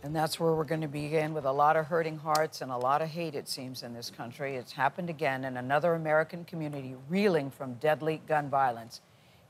And that's where we're going to begin, with a lot of hurting hearts and a lot of hate, it seems, in this country. It's happened again in another American community reeling from deadly gun violence.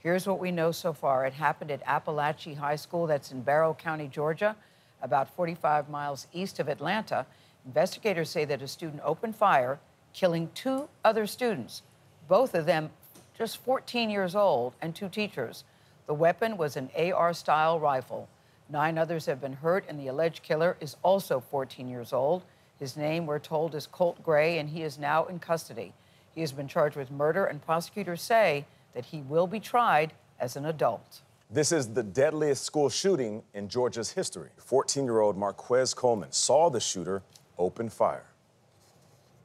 Here's what we know so far. It happened at Apalachee High School, that's in Barrow County, Georgia, about 45 miles east of Atlanta. Investigators say that a student opened fire, killing 2 other students, both of them just 14 years old, and 2 teachers. The weapon was an AR-style rifle. 9 others have been hurt, and the alleged killer is also 14 years old. His name, we're told, is Colt Gray, and he is now in custody. He has been charged with murder, and prosecutors say that he will be tried as an adult. This is the deadliest school shooting in Georgia's history. 14-year-old Marquez Coleman saw the shooter open fire.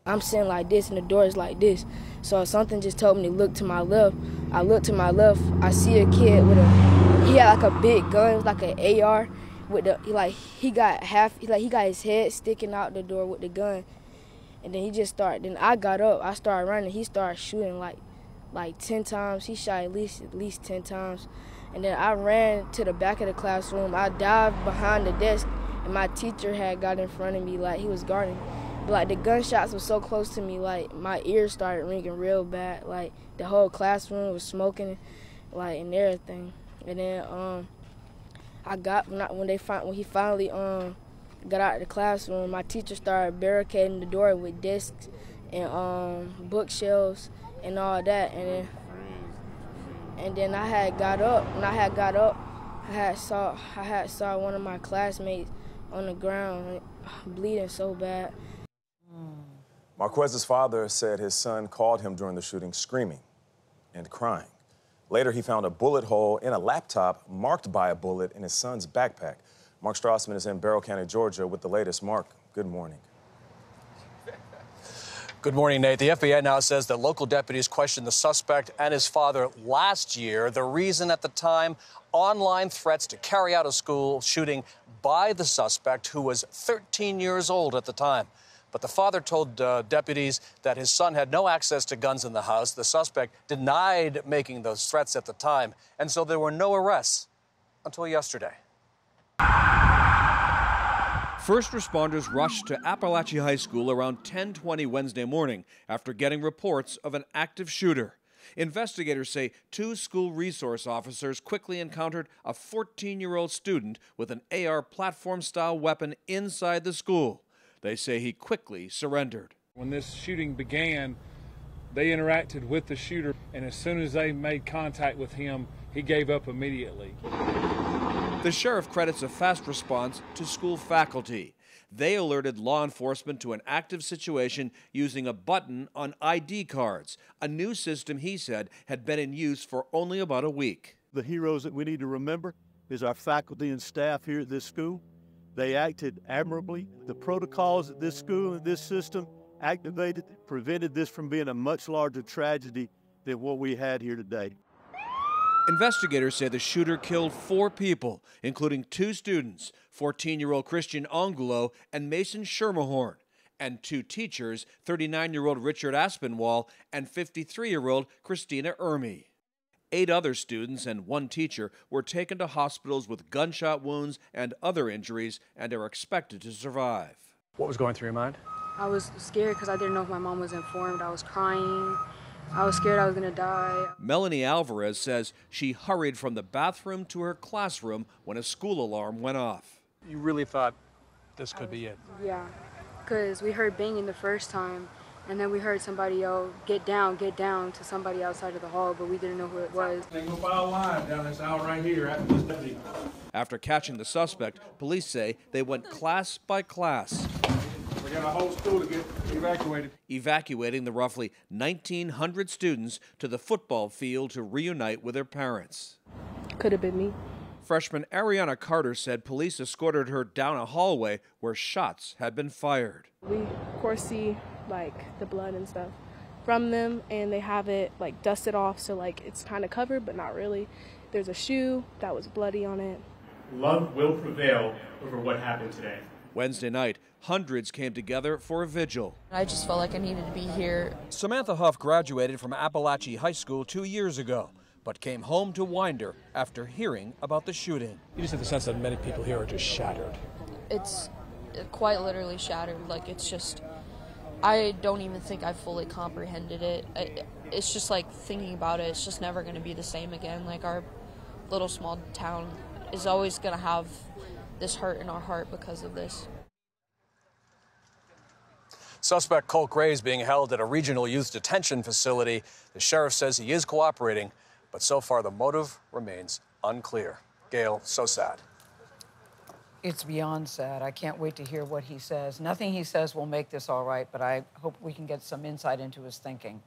I'm sitting like this, and the door is like this. So something just told me to look to my left. I look to my left. I see a kid with he had like a big gun. It was like an AR. With the he got his head sticking out the door with the gun. And then he just started. Then I got up. I started running. He started shooting like 10 times. He shot at least 10 times. And then I ran to the back of the classroom. I dived behind the desk, and my teacher had got in front of me like he was guarding. But like the gunshots were so close to me, like my ears started ringing real bad. Like the whole classroom was smoking, like, and everything. And then when he finally got out of the classroom, my teacher started barricading the door with desks and bookshelves and all that. And then I had got up. When I had got up, I had saw one of my classmates on the ground bleeding so bad. Marquez's father said his son called him during the shooting screaming and crying. Later, he found a bullet hole in a laptop marked by a bullet in his son's backpack. Mark Strassman is in Barrow County, Georgia with the latest. Mark, good morning. Good morning, Nate. The FBI now says that local deputies questioned the suspect and his father last year. The reason at the time, online threats to carry out a school shooting by the suspect, who was 13 years old at the time. But the father told deputies that his son had no access to guns in the house. The suspect denied making those threats at the time, and so there were no arrests until yesterday. First responders rushed to Apalachee High School around 10:20 Wednesday morning after getting reports of an active shooter. Investigators say 2 school resource officers quickly encountered a 14-year-old student with an AR platform-style weapon inside the school. They say he quickly surrendered. When this shooting began, they interacted with the shooter, and as soon as they made contact with him, he gave up immediately. The sheriff credits a fast response to school faculty. They alerted law enforcement to an active situation using a button on ID cards, a new system he said had been in use for only about a week. The heroes that we need to remember is our faculty and staff here at this school. They acted admirably. The protocols at this school and this system activated, prevented this from being a much larger tragedy than what we had here today. Investigators say the shooter killed 4 people, including 2 students, 14-year-old Christian Angulo and Mason Schermerhorn, and 2 teachers, 39-year-old Richard Aspinwall and 53-year-old Christina Ermey. 8 other students and 1 teacher were taken to hospitals with gunshot wounds and other injuries and are expected to survive. What was going through your mind? I was scared because I didn't know if my mom was informed. I was crying. I was scared I was going to die. Melanie Alvarez says she hurried from the bathroom to her classroom when a school alarm went off. You really thought this could be it? Yeah, because we heard banging the first time, and then we heard somebody yell, get down, to somebody outside of the hall, but we didn't know who it was. Single file line down this aisle right here at this deputy. After catching the suspect, police say they went class by class. We got a whole school to get evacuated. Evacuating the roughly 1,900 students to the football field to reunite with their parents. Could have been me. Freshman Ariana Carter said police escorted her down a hallway where shots had been fired. We, of course, see like the blood and stuff from them, and they have it like dusted off, so like it's kind of covered, but not really. There's a shoe that was bloody on it. Love will prevail over what happened today. Wednesday night, hundreds came together for a vigil. I just felt like I needed to be here. Samantha Huff graduated from Apalachee High School 2 years ago, but came home to Winder after hearing about the shooting. You just have the sense that many people here are just shattered. it's quite literally shattered. Like, it's just, I don't even think I fully comprehended it. It's just like thinking about it, it's just never going to be the same again. Like, our little small town is always going to have this hurt in our heart because of this. Suspect Colt Gray is being held at a regional youth detention facility. The sheriff says he is cooperating, but so far the motive remains unclear. Gayle, so sad. It's beyond sad. I can't wait to hear what he says. Nothing he says will make this all right, but I hope we can get some insight into his thinking.